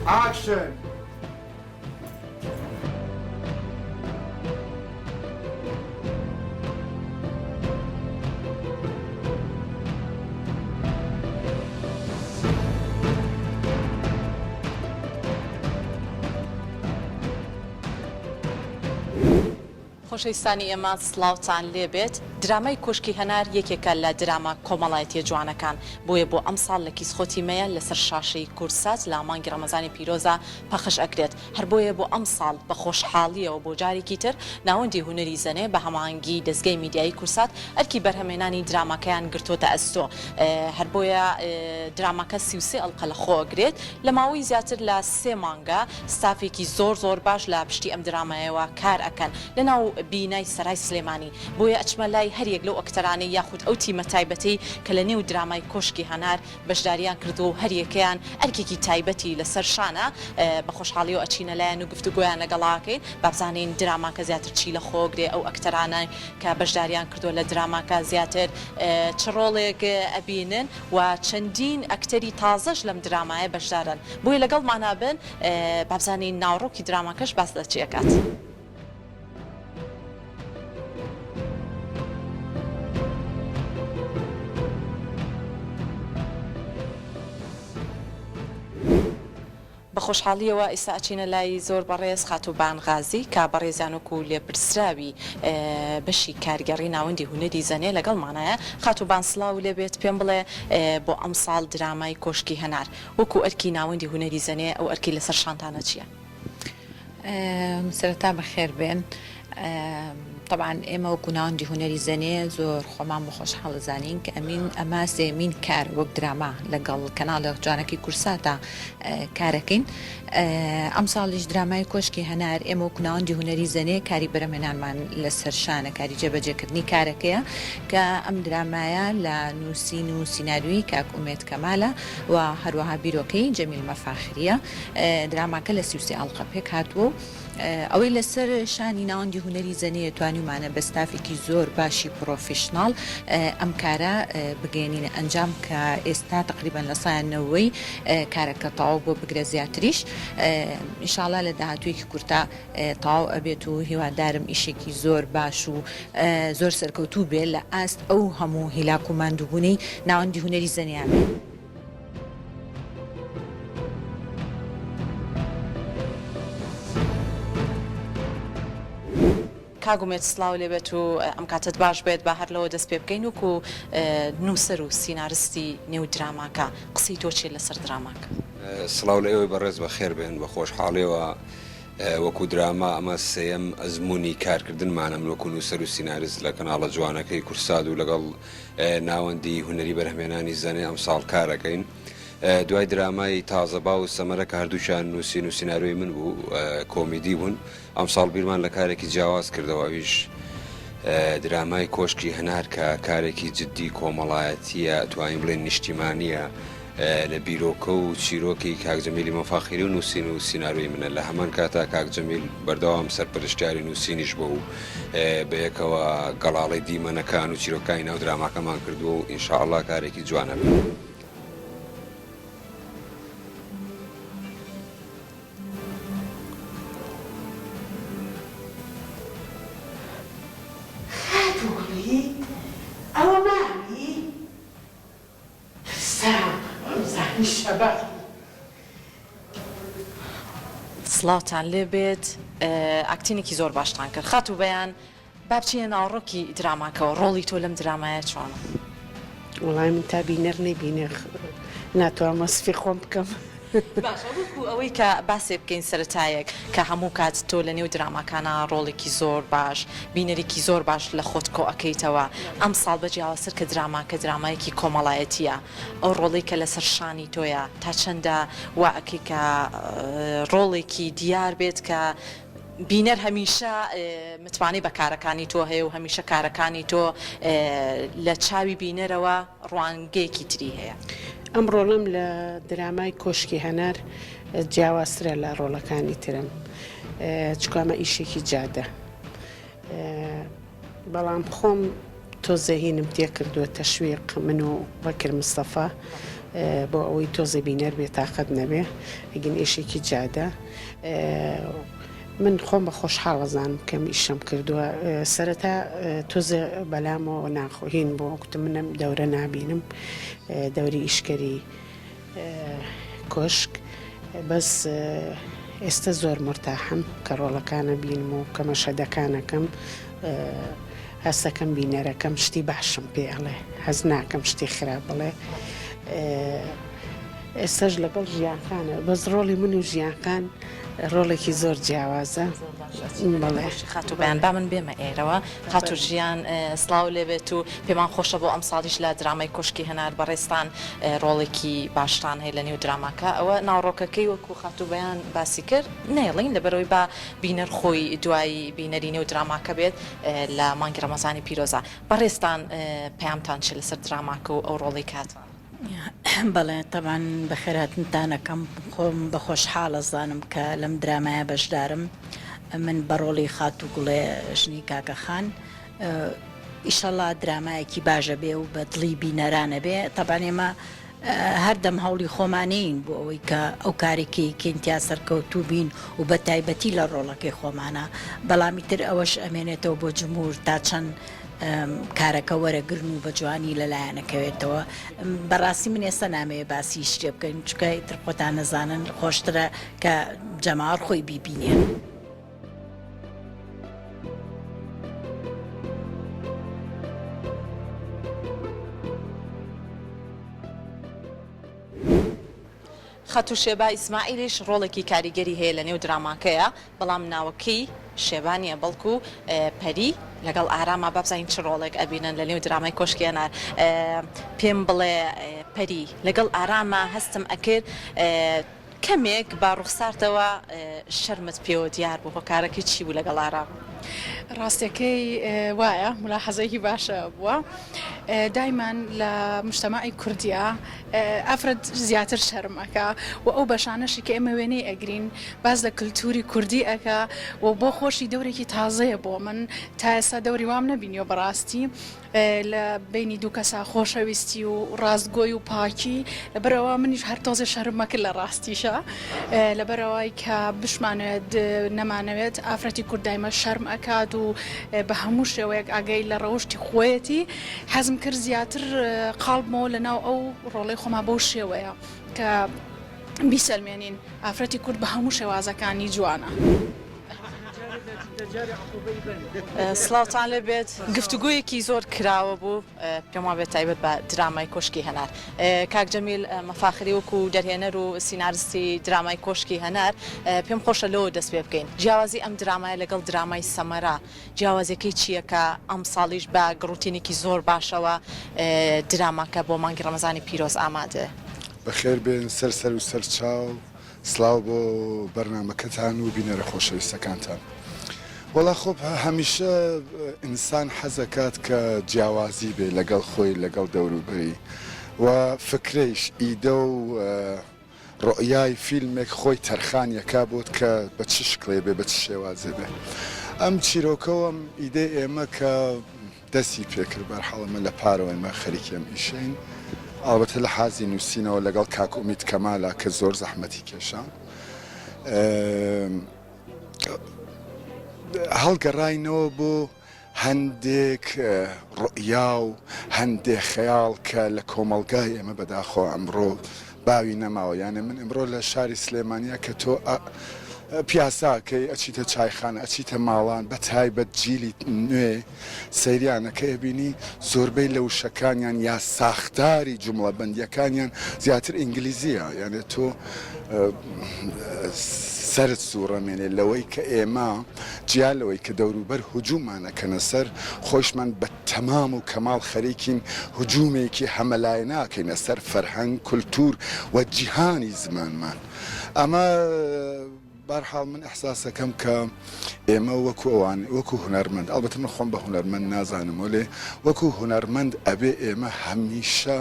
Action! خۆشەویستانی ئێمە سڵاوتان لێبێت درامای کوشکی هەنار یەکێکە لە دراما کۆمەڵایەتیە جوانەکان بۆیە بۆ ئەم ساڵ لە کیسخۆتیمەیە لەسەر شاشەی کورسات لە مانگی ڕەمەزانی پیرۆزە پەخش ئەکرێت هەر بۆیە بۆ ئەم ساڵ بە خۆشحاڵیەوە بۆ جارێکی تر ناوەندی هونەری زەنێ بە هەماهەنگی دەستگای میدیایی کورسات ئەرکی بەرهەمێنانی دراماکەیان گرتۆتە ئەستۆ هەر بۆیە دراماکە 33 ئەڵقە لە خۆ ئەگرێت لە ماوەی زیاتر لە 3 مانگە ستافێکی زۆر باش لە پشتی ئەم درامایەوە کار ئەکەن لەناو بینای سەرای سلێمانی بۆیە ئەچمە لای هەریەک لەو ئەکتەرانەی یاخود ئەو تیمە تایبەتی کە لە نێو درامای کۆشکی هەنار بەشداریان کردو و هەریەکەیان ئەرکێکی تایبەتی لەسەر شانە بە خۆشحاڵی و ئەچینە لایەن و گفتوگۆیان لەگەڵاکەین بابزانین دراماکە زیاتر چی لە خۆگرێ ئەو ئەکتەرانە کە بەشداریان کردو لە دراماکە زیاتر چ ڕۆڵێک ئەبینن و چەندین ئەکتەری تازەش لەم درامایە بەشدارن بۆیە لەگەڵمانە بن بابزانین ناوڕۆکی دراماکەش باس لە چیەکات. بە خۆشحاڵیەوە ئێستا ئەچینە لای زۆر بەڕێز خاتوبان غازی کا بەڕێزانوک و لێپرسراوی بەشی کارگەڕی ناوەندی هونەری زەنێ لەگەڵمانایە خاتوبان سڵاو لێبێت پێم بڵێ بۆ ئەم ساڵ درامای کۆشکی هەنار وەکو ئەرکی ناوەندی هونەری زەنێ ئەو ئەرکی لەسەر شانتانە چییە؟ سەرەتا بەخێر بێن طبعا ئێمە وەکو ناوەندی هونەری زەنێ زۆر خۆمان بە خۆشحاڵ زانین کە ئەمە سێمین کار وەک دراما لەگەڵ کەناڵە جوانەکەی کورساتە کارەکەین ئەم ساڵیش درامای کۆشکی هەنار ئێمە وەکو ناوەندی هونەری زەنێ کاری بەرهەمێنانمان لەسەر شانە کاری جێبەجێکردنی کارەکەیە کە ئەم درامایە لە نووسین و سیناریوی کاک ئومێد کەمالە و هەروەها بیرۆکەی جەمیل مەفاخریە دراماکە لە 33 ئەڵقە پێک هاتووە ئەوەی لەسەر شانی ناوەندی هونەری زەنێ توانیمانە بە ستافێکی زۆر باشی پرۆفیشناڵ ئەم کارە بگەێنینە ئەنجام کە ئێستا تقریبان لە سایانەوەی کارەکە تەواو بۆ بگرە زیاتریش ئینشاڵڵا لە داهاتوویەکی کورتا تەواو ئەبێت و هیوادارم ئیشێکی زۆر باش و زۆر سەرکەوتوو بێت لە ئاست ئەو هەموو هیلاک و ماندووبوونەی ناوەندی هونەری زەنیان بێت. کاگومێت سلااو لێبێت و ئەم کاتت باش بێت بە هەر لەوە دەست پێ بکەین وکو نووسەر و سینارستی نێو دراماکە قسەی تۆ چێت لەسەر دراماکە سڵاو لە ئێوەی بەڕێز بە خێر بێن بە خۆشحاڵیەوە وەکو دراما ئەمە سێەم ئەزمموی کارکردنمانە وەکو نووسەر و سینارست لە کەناڵە جوانەکەی کورساد و لەگەڵ ناوەندی هونەری بەرهەمێنانی زەنێ ئەم ساڵ کارەکەین دوای درامای تازەبا و سەمەرە کە هەردووشان نووسین و سیناروی من بوو کۆمیدی بوون ئەم ساڵ بیرمان لە کارێکی جیاواز کردەوەویش درامای کۆشکی هەنار کە کارێکی جددی کۆمەڵایەتیە توانین بڵێن نیشتیمانیە لە بیرۆکە و چیرۆکی کاکجەمیلی مەفاخری و نووسین و سیناروی منە لە هەمان کاتا کاکجەمیل بەردەوام سەرپەرشتیاری نووسینیش بوو و بەیەکەوە گەڵاڵی دیمەنەکان و چیرۆکانی ناو دراماکەمان کردو و ئینشاءڵڵا کارێکی جوانە بێت. سڵاوتان لێبێت ئاکتینێکی زۆر باشتان کرد خات و بەیان با بچینە ناوڕۆکی دراماکەەوە ڕۆڵی تۆ لەم درامایە چۆنە؟ وڵای من تا بینەر نەبینێ ناتوانم وەسفی خۆم بکەم. باشە وەکو ئەوەی کە باسێ بکەین سەرەتایەک کە هەموو کات تۆ لە نێو دراماکانە ڕۆڵێکی زۆر باش بینەرێکی زۆر باش لە خۆت کۆ ئەەکەیتەوە ئەم ساڵ بەجیاواسر کە دراماکە درامایەکی کۆمەڵایەتیە ئەو ڕۆڵی کە لەسەر شانی تۆیە تا چەندە وا ئەەکەی کە ڕۆڵێکی دیار بێت کە بینەر هەمیشە متمانی بە کارەکانی تۆ هەیە و هەمیشە کارەکانی تۆ لە چاوی بینەرەوە ڕوانگەیەکی تری هەیە. ئەم ڕۆڵم لە درامای کۆشکی هەنار جیاوازترە لە ڕۆڵەکانی ترم چکامە ئیشێکی جادە بەڵام خۆم تۆ زەهینم تێ کردووە تەشویق من و بەکر مستەفا بۆ ئەوەی تۆزە بینەر بێ تااقەت نەبێ ئەگەن ئێشێکی جادە من خۆم بە خۆشحاڵەزانم کەم ئیشەم کردووە سەرەتا تۆزە بەلامەوە ناخۆهین بۆ وەکوتم منم دەورە نابینم دەوری ئیشکەری کۆشک بەس ئێستا زۆر مرتاحم کە ڕۆڵەکانە بینم و کە مەشەدەکانەکەم هەستەکەم بینەرەکەم شتی باشم پێ ئەڵێ هەز ناکەم شتی خراپ بڵێ ئێستاش لەگەڵ ژیانخانە بەس ڕۆڵی من و ژیانخان ڕۆڵێکی زۆر جیاوازە بڵێ خاتو بەیان با من بێمە ئێرەوە خاتو ژیان سلااو لێبێت و پێمان خۆشە بۆ ئەم ساڵیش لە درامای کۆشکی هەنار بەڕێستان ڕۆڵێکی باشتان هەیە لە نێو دراماکە ئەوە ناوڕۆکەکەی وەکو خاتو بەیان باسی کرد نێڵین لەبەرەوەی با بینەر خۆی دوایی بینەری نێو دراماکە بێت لە مانگی ڕەمەزانی پیرۆزە بەڕێستان پەیامتان چ لەسەر دراماکە و ئەو ڕۆڵی کاتوان بەڵێ تەبان بە خێراتتانەکەم خۆم بە خۆشحاڵە زانم کە لەم درامایە بەشدارم من بەڕۆڵی خات و گوڵێ ژنی کاکەخان ئیشەڵا درامایەکی باشە بێ و بە دڵی بینەرانە بێ تەبان ئێمە هەردەم هەوڵی خۆمانەین بۆ ئەوەی کە ئەو کارێکی کینتیا سەرکەوتوو بین و بە تایبەتی لە ڕۆڵەکەی خۆمانە بەڵامی تر ئەوەش ئەمێنێتەوە بۆ جمهور تا چەند کارەکە وەرەگرن و بە جوانی لەلایەنەکەوێتەوە بەڕاستی من ئێستا نامەیە باسی شتێ بکەین چکە تر خۆتان نەزانن خۆشترە کە جەماوەڕ خۆی بیبینێن. خەتو شێبا ئیسماعیلیش ڕۆڵێکی کاریگەری هەیە لە نێو دراماکەیە بەڵام ناوەکەی شێبانیە بەڵکو پەری لەگەڵ ئارامە بابزین چ ڕۆڵێک ئەبینن لە نێو درامای کۆشکێنار پێم بڵێ پەری لەگەڵ ئارامە هەستم ئەکرد کەمێک با ڕوخسارتەوە شەرمت پێوە دیار بوو هۆکارەکەی چی بوو لەگەڵ ئارام ڕاستیەکەی وایە ملاحەزەیەکی باشە بووە دایمان لە مجتەماعی کوردیا ئەفرەد زیاتر شەرمەکە و ئەو بەشانەشی کە ئێمە وێنەی ئەگرین باز لە کللتوری کوردی ئەکە و بۆ خۆشی دەورێکی تازەیە بۆ من تا ئێستا دەوری وام نەبینیەوە بەڕاستی لە بینی دوو کەسا خۆشەویستی و ڕاستگۆی و پاکی لەبەرەوە منیش هەر تۆزێ شەرمەکە لە ڕاستیشە لەبەرەوەی کە بشمانوێت نەمانەوێت ئافرەتی کوردایمە شەرم ئەکات و بە هەموو شێوەیەک ئاگەی لە ڕەوشی خۆیەتی حەزم کرد زیاتر قاڵبمەوە لەناو ئەو ڕۆڵەی خۆما بەو شێوەیە کە بیسەلمێنین ئافرەتی کورد بە هەموو شێوازەکانی جوانە. سڵاوتان لێ بێت گفتوگویەکی زۆر کراوە بوو پێم وابێت تایبەت بە درامای کۆشکی هەنار کاک جەمیل مەفاخری وەکو دەرهێنەر و سیناریستی درامای کۆشکی هەنار پێم خۆشە لەوە دەست پێ بکەین جیاوازی ئەم درامایە لەگەڵ درامای سەمەرا جیاوازەکەی چییە کە ئەم ساڵیش بە گڕوتینێکی زۆر باشەوە دراماکە بۆ مانگی ڕەمەزانی پیرۆز ئامادە بەخێر بێن سەر و سەرچاو سلااو بۆ بەرنامەکەتان و بینەرە خۆشەویستەکانتان. وەڵا خۆب هەمیشە ئینسان حەزەکات کە جیاوازی بێ لەگەڵ خۆی لەگەڵ دەوروبەری و فکرەیش ئیدە و ڕۆیای فیلمێک خۆی تەرخانیەکا بۆت کە بە چ شکڵێ بێ بە چ شێوازێ بێ ئەم چیرۆکەوەم ئیدە ئێمە کە دەستی پێکرد بەرحەڵەمە لە پارەوە ئێمە خەریکێم ئیشین ئەڵبەتە لە حازی نووسینەوە لەگەڵ کاک ئومید کەمالە کە زۆر زەحمەتی کێشان هەڵگەڕاینەوە بۆ هەندێک ڕۆیا و هەندێک خەیاڵ کە لە کۆمەلگای ئێمە بەداخۆ ئەمڕۆ باوی نەماوە یانێ من ئەمڕۆ لە شاری سلێمانیا کە تۆ پیاساکەی ئەچیتە چایخانە ئەچیتە ماڵان بە تایبەت جیلی نوێ سەیریانەکە ئەبینی زۆربەی لە وشەکانیان یا ساختاری جومڵە بەندیەکانیان زیاتر ئینگلیزیە یانێ تۆ سرت سوڕەمێنێ لەوەی کە ئێمە جیال لەوەی کە دەوروبەر هجوومانەکەنە سەر خۆشمان بە تەمام و کەماڵ خەریکین هجوومێکی هەمەلای ناکەینە سەر فەرهەنگ کولتور و جیهانی زمانمان ئەمە بەرحاڵ من ئەحساسەکەم کە ئێمە وەکو ئەوان وەکو هونەرمەند ئەڵبەتە من خۆم بە هونەرمەند نازانم وەلێ وەکو هونەرمەند ئەبێ ئێمە هەمیشە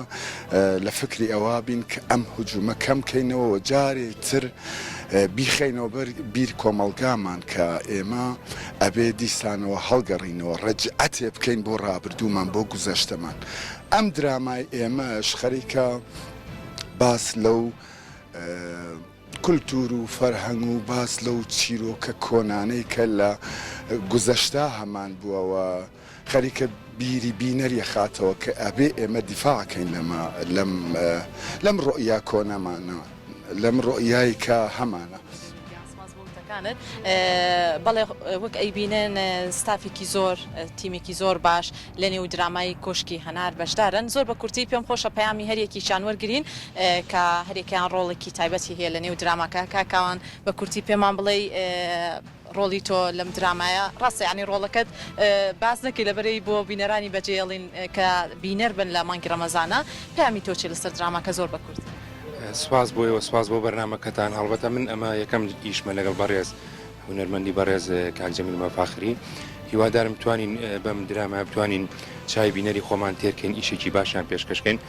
لە فکری ئەوە بین کە ئەم هجوومە کەم کەینەوە و جارێ تر بیخەینەوە بەر بیر کۆمەلگامان کە ئێمە ئەبێ دیسانەوە هەڵگەڕینەوە ڕەجعەتێ بکەین بۆ ڕابردوومان بۆ گوزەشتەمان ئەم درامای ئێمەش خەریکە باس لەو کولتور و فەرهەنگ و باس لەو چیرۆکە کۆنانەی کە لە گوزەشتا هەمان بووەوە خەریکە بیری بینەریە خاتەوە کە ئەبێ ئێمە دیفاعکەین لەم ڕۆیا کۆنەمانە لەم ڕۆیایی کە هەمانە. بەڵێ وەک ئەیبینن ستافێکی زۆر تیمێکی زۆر باش لە نێو درامای کۆشکی هەنار بەشدارن زۆر بە کورتی پێم خۆشە پەیامی هەرێکیشان وەرگرین کە هەرێکیان ڕۆڵێکی تایبەتی هەیە لە نێو دراماکە کاکاوان بە کورتی پێمان بڵێ ڕۆڵی تۆ لەم درامایە ڕاستە ینی ڕۆڵەکەت باز نەکەی لەبەرەی بۆ بینەرانی بەجێڵین کە بینەر بن لە مانگی ڕەمەزانە پەیامی تۆچی لەسەر دراماکە زۆر بە کورت. سواز بۆیەوە سواز بۆ بەرنامەکەتان هەڵبەتە من ئەمە یەکەم ئیشمە لەگەڵ بەڕێز هونەرمەندی بەڕێز کاک جەمیل مەفاخری هیوادارم بتوانین بەم درامە بتوانین چای بینەری خۆمان تێرکەین ئیشێکی باشیان پێشکەشکەین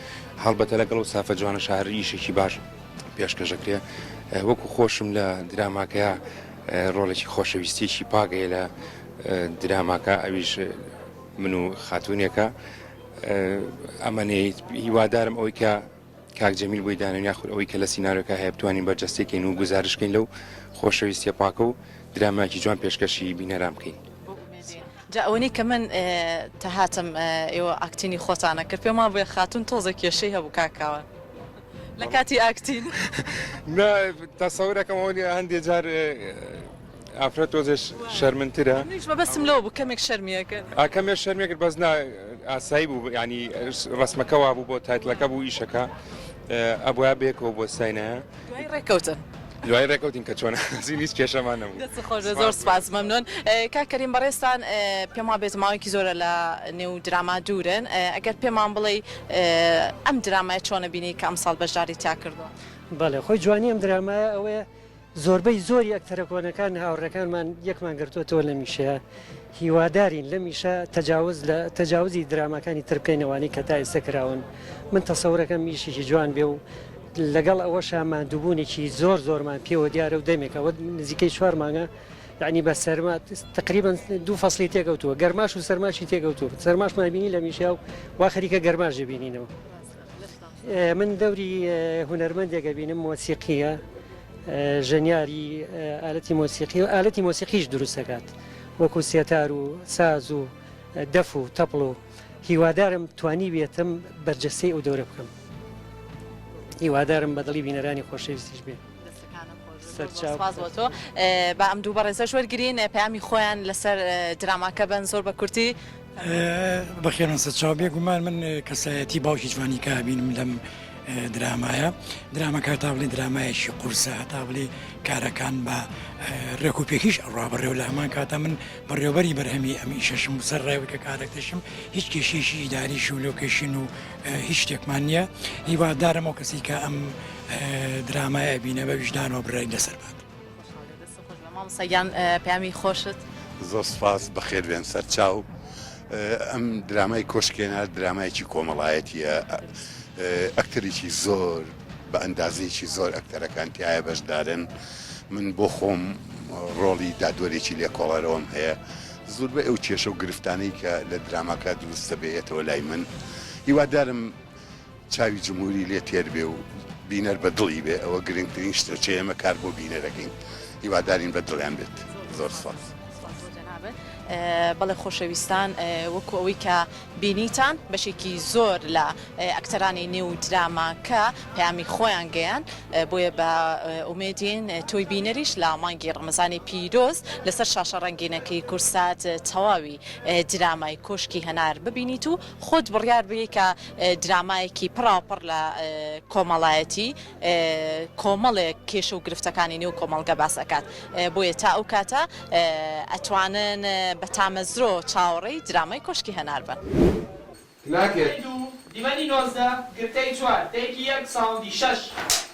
هەڵبەتە لەگەڵ و سافە جوانە شاری ئیشێکی باش پێشکەشەکرێ وەکو خۆشم لە دراماکەیە ڕۆڵێکی خۆشەویستیشی پاگەیە لە دراماکە ئەویش من و خاتونێکە ئەمەنەی هیوادارم ئەوەی کە کاک جەمیل بۆی دانێن یاخود ئەوەی کە لە سینارۆکە هەیە بتوانین بەرجەستێکین و گزارشکەین لەو خۆشەویستیە پاکە و درامایکی جوان پێشکەشی بینەران بکەین. جا ئەوەی کە من تەهاتم ئێوە ئاکتینی خۆتانە کرد پێمان بۆیە خاتون تۆزە کێشەی هەبوو کاکاوە لە کاتی ئاکتین تەسەورەکەم ئەوەی هەندێک جار ئافرەت تۆزش شەرمنترە نیش بەبەستم لەوە بوو کەمێک شەرمیەکە کەمێک شەرمێکرد بەس ئاسایی بوو ینی ڕسمەکەوا بوو بۆ تایتلەکە بوو ئیشەکە ئەبووە بێکەوە بۆ ساینەیە دوای ڕێکەوتن دوای ڕێکەوتین کە چۆن هیچ کێشەمان نەبوو. خۆش زۆر سپاس مەمنون کاکەریم بەڕێستان پێمان بێت ماوەیەکی زۆرە لە نێو دراما دوورن ئەگەر پێمان بڵێ ئەم درامای چۆنە بینی کە ئەمساڵ بەشداری تا کردو. بەڵێ خۆی جوانی ئەم درامایە ئەوەیە زۆربەی زۆری ئەکتەرە کۆنەکان هاوڕەکانمان یەکمان گرتووەتەوە لە میشەیە هیوادارین لە میشە تەجاوزی درامەکانی تر بکەینەوانی کە تا ئێستا کراون من تەسەورەکەم میشێکی جوان بێ و لەگەڵ ئەوەشە ماندووبوونێکی زۆرمان پێوە دیارە و دەمێکەوە نزیکەی 4 مانگە یعنی بە سەرما تقریبا 2 فەصلی تێکەوتووە گەرماش و سەرماشی تێکەوتووە سەرماشمان بینی لە میشە و وا خەریکە گەرماش بینینەوە. من دەوری هونەرمەندێکە بینم مۆسیقیە ژەنیاری ئالەتی مۆسیقی و ئالەتی مۆسیقیش دروست دەکات وەکو سێتار و ساز و دەف و تەپڵ و هیوادارم توانی بێتم بەرجەستەی ئەو دەورە بکەم هیوادارم بەدڵی بینەرانی خۆشەویستیش بێ. سپاس بۆ تۆ بە ئەم دوو بەڕێزە وەرگرین پەیامی خۆیان لەسەر دراماکە بن زۆر بە کورتی بەخێرن سەرچاو بێگومان من کەسایەتی باوکی جوانی کە بینم لەم درامایە درامەکە تا بڵێ درامایەکی قورسە هەتا بڵێ کارەکان بە ڕێک و پێکیش ڕابڕێو لە هەمان کاتە من بەڕێوەبەری بەرهەمی ئەمی شەشم و سەر ڕێوەکە کارێکتەشم هیچ کێشێشی ئیداریش و لۆکیشن و هیچ شتێکمان نییە هیوادارم ئەو کەسی کە ئەم درامایە بینە بە ویژدانەوە بڕای لەسەر بات. سەیان پەیامی خۆشت زۆر سپاس بەخێر بێن سەرچاو ئەم درامای کۆشکێنە درامایکی کۆمەڵایەتیە ئەکتەرێکی زۆر بە ئەندازێکی زۆر ئەکتەرەکان تایە بەشدارن من بۆ خۆم ڕۆڵی دادوەرێکی لێکۆڵەرەوەم هەیە زۆر بە ئەو کێشە و گرفتانەی کە لە دراماکە دروستە بێتەوە لای من هیوادارم چاوی جمهوری لێ تێر بێ و بینەر بە دڵی بێ ئەوە گرنگترین شتە چ ئێمە کار بۆ بینەرەکەین هیوادارین بە دڵیان بێت زۆر سپاس. بەڵێ خۆشەویستان وەکو ئەوەی کە بینیتان بەشێکی زۆر لە ئەکتەرانی نێو دراماکە پەیامی خۆیان گەیان بۆیە بە ئومێدین تۆی بینەریش لە مانگی ڕەمەزانی پیرۆز لەسەر شاشە ڕەنگینەکەی کورسات تەواوی درامای کۆشکی هەنار ببینیت و خۆت بڕیار بێ کە درامایەکی پڕاپڕ لە کۆمەڵایەتی کۆمەڵێک کێشە و گرفتەکانی نێو کۆمەڵگە باس ئەکات بۆیە تا ئەو کاتە ئەتوانن بە تامەزرۆ چاوەڕێی درامای کۆشکی هەنار بن. دیمەنی 19 گرتەی 4 تێکی 1 ساوندی 6